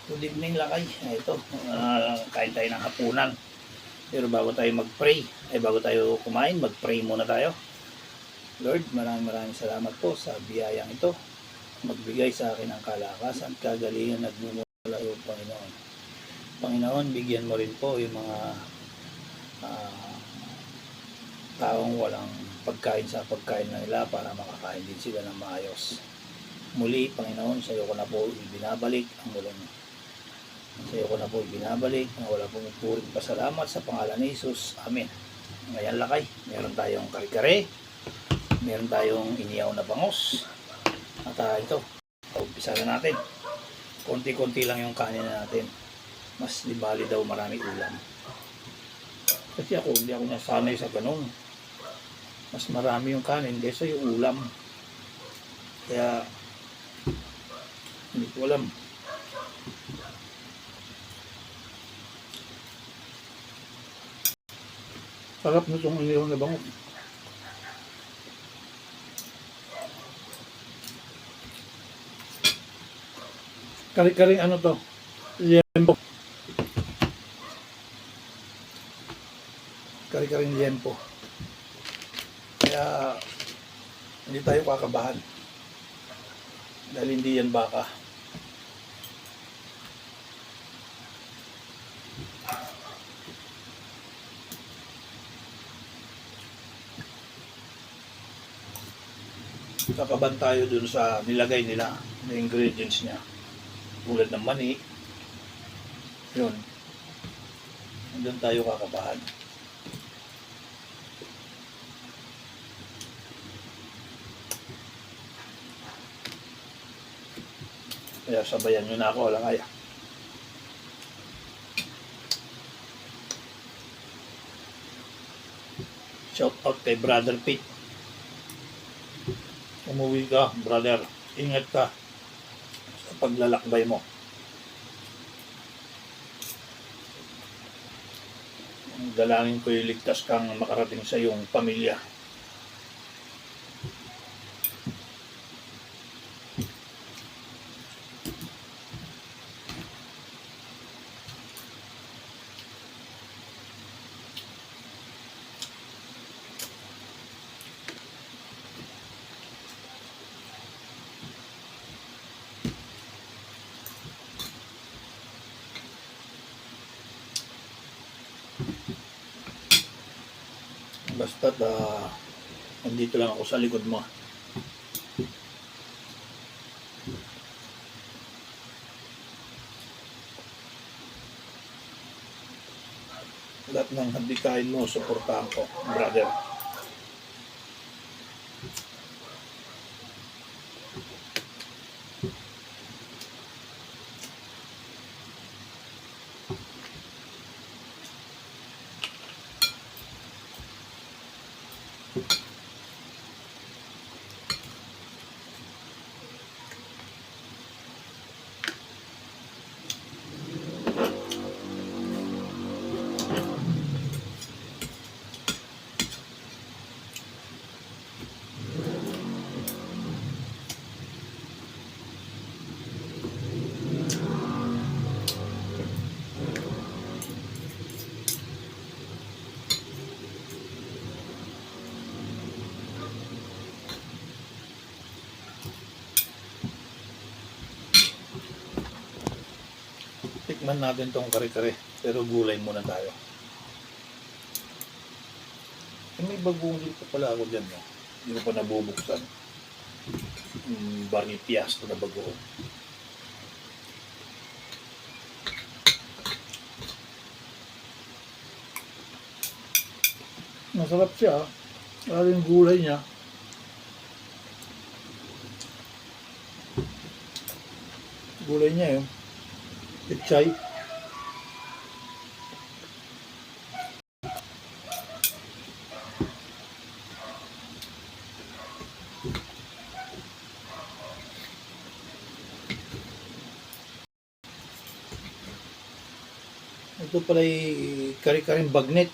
Good evening lakay. Ito, kain tayo ng hapunan. Pero bago tayo mag-pray, bago tayo kumain, mag-pray muna tayo. Lord, maraming salamat po sa biyayang ito. Magbigay sa akin ng kalakasan, kagalingan at mumula iyo, Panginoon. Panginoon, bigyan mo rin po yung mga taong walang pagkain sa pagkain na nila para makakain din sila ng maayos. Muli, Panginoon, sa iyo ko na po ibinabalik ang muling. Sa iyo ko na po ibinabalik na wala pong puring pasalamat sa pangalan ni Jesus. Amen. Ngayon lakay, meron tayong kare-kare, meron tayong iniyaw na bangos. At ito, umpisa na natin. Konti-konti lang yung kanin natin. Mas di bali daw marami ulam. Kasi hindi ako nasanay sa ganun. Mas marami yung kanin kaysa yung ulam. Kaya, hindi ko alam. Sarap na itong iniyaw na bangos. Kari-karing ano to? Liempo. Kari-karing liempo. Kaya hindi tayo kakabahan. Dahil hindi yan baka. Kakabahan tayo dun sa nilagay nila na ingredients niya. Tulad ng mani. Yun. Doon tayo kakabahan. Kaya sabayan nyo na ako, walang aya. Shout out kay Brother Pete. Umuwi ka, brother. Ingat ka sa paglalakbay mo. Dalangin ko iligtas kang makarating sa iyong pamilya. Basta't nandito lang ako sa likod mo. Lahat ng handikain mo, suportahan ko, brother. Tikman natin tong kare-kare, pero gulay muna tayo. May bagong dito pala ako dyan, no? Hindi ko pa nabubuksan. Barnipias na bago. Masarap siya. Lalo yung gulay niya. Gulay niya yun. Pichay. Ito pala ay kari-karing bagnet.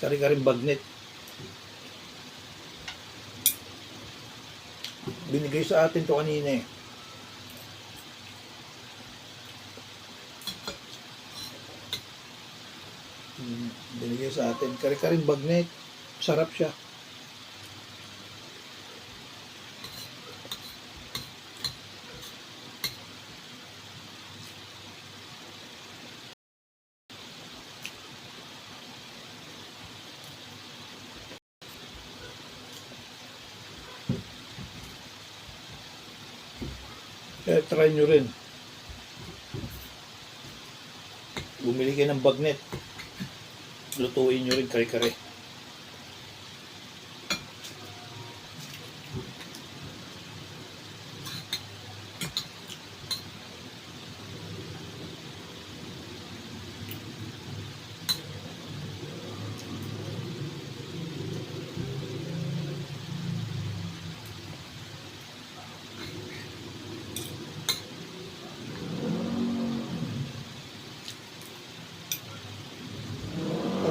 Kari-karing bagnet. Binigay sa atin to kanina eh. Binigay sa atin. Kare-karing bagnet. Sarap siya. Kaya try nyo rin. Bumili kayo ng bagnet. Lutuin nyo rin kare-kare.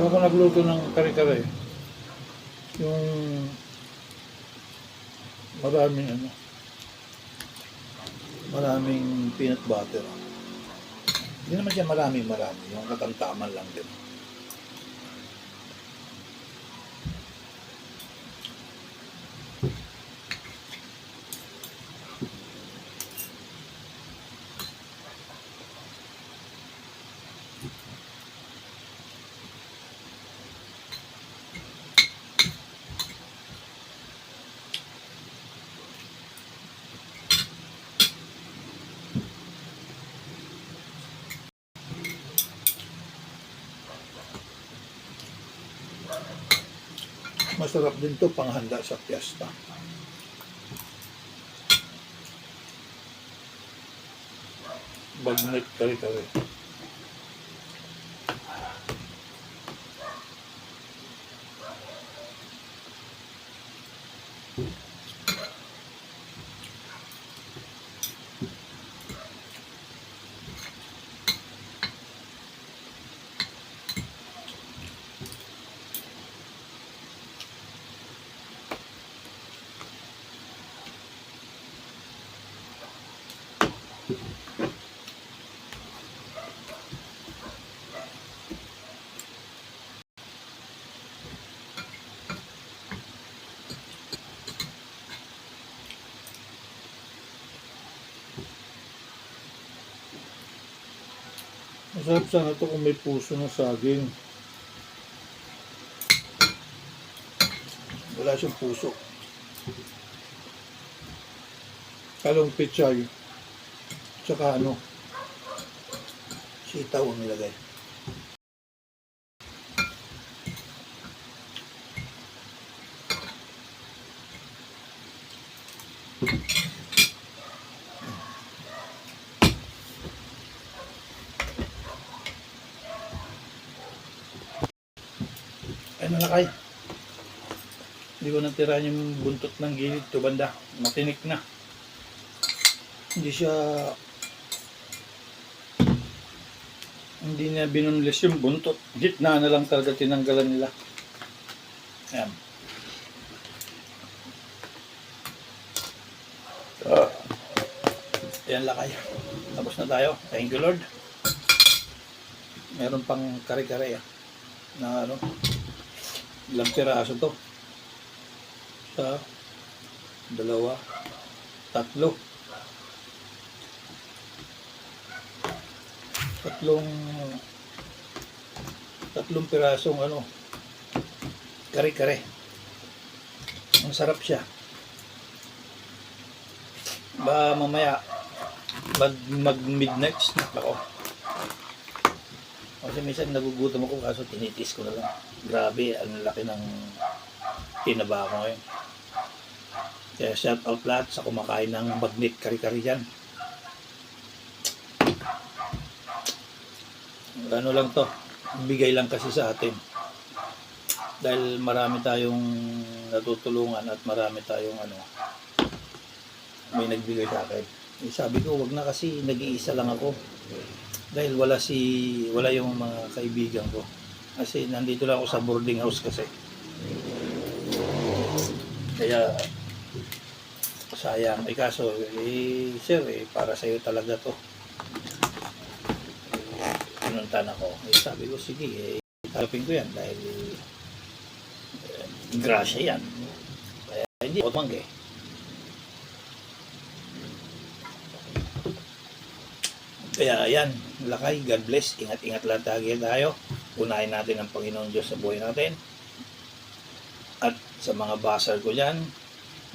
Ako nagluto ng kare-kare. Yung maraming peanut butter. Hindi naman siya marami. Yung katamtaman lang din. Masarap din to panghanda sa piyesta. Bagnet kare-kare. Masarap sana ito kung may puso ng saging. Wala siyang puso. Talong pechay. Tsaka sitaw ang nilagay. Ay nalakay. Hindi ko natira yung buntot ng gilid to banda. Matinik na. Hindi niya binunlis yung buntot. Gitna na lang talaga tinanggalan nila. Ayan. Ayan lakay. Tapos na tayo. Thank you Lord. Meron pang kare-kare na ilang piraso to. Sa 2, 3. Tatlong pirasong kare-kare. Ang sarap siya. Ba mamaya mag midnight snack ako. Kasi minsan nagugutom ako kaso tinitis ko na lang. Grabe, ang laki ng tinaba ko ngayon. Kaya shout out lahat sa kumakain ng bagnet kare-kare dyan. Ano lang to, bigay lang kasi sa atin. Dahil marami tayong natutulungan at marami tayong may nagbigay sa akin. Sabi ko, wag na kasi nag-iisa lang ako. Dahil wala yung mga kaibigan ko. Kasi nandito lang ako sa boarding house kasi. Kaya sayang. Kaso, sir, para sa'yo talaga to. Pinuntan ako. Sabi ko, sige, Talapin ko yan dahil grasya yan. Kaya hindi ako tumanggi. Kaya yan, lakay, God bless, ingat-ingat lang tayo. Unahin natin ang Panginoon Diyos sa buhay natin. At sa mga basar ko dyan,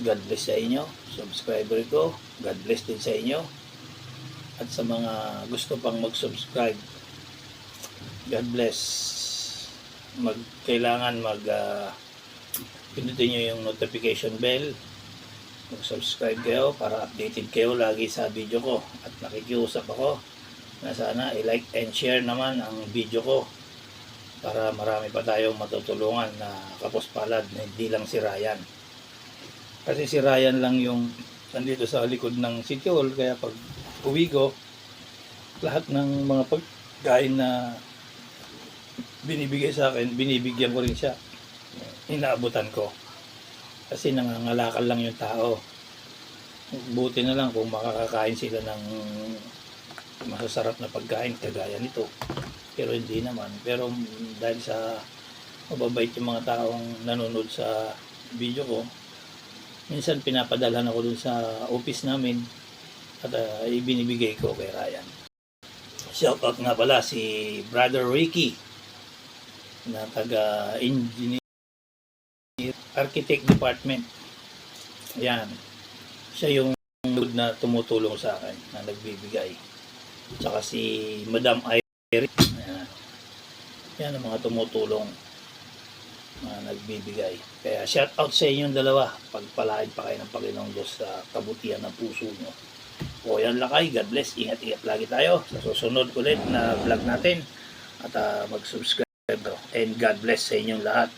God bless sa inyo. Subscriber ko, God bless din sa inyo. At sa mga gusto pang mag-subscribe, God bless. Kailangan pindutin nyo yung notification bell. Mag-subscribe kayo para updated kayo lagi sa video ko. At nakikiusap ako na sana i-like and share naman ang video ko para marami pa tayong matutulungan na kapuspalad na hindi lang si Ryan. Kasi si Ryan lang yung nandito sa likod ng City Hall, kaya pag uwi ko, lahat ng mga pagkain na binibigay sa akin, binibigyan ko rin siya. Inaabutan ko. Kasi nangangalakal lang yung tao. Buti na lang kung makakakain sila ng masasarap na pagkain kagaya nito. Pero hindi naman. Pero dahil sa mababait yung mga taong nanonood sa video ko, minsan pinapadalhan ako dun sa office namin at ibinibigay ko kay Ryan. Shoutout nga pala si Brother Ricky na taga-engineer architect department. Yan. Siya yung na tumutulong sa akin na nagbibigay. Tsaka si Madam Irene. Yan ang mga tumutulong na nagbibigay. Kaya shout out sa inyong dalawa. Pagpalain pa kayo ng Panginoong Diyos sa kabutihan ng puso nyo. O yan lakay. God bless. Ingat-ingat lagi tayo sa susunod ulit na vlog natin. At mag-subscribe. And God bless sa inyong lahat.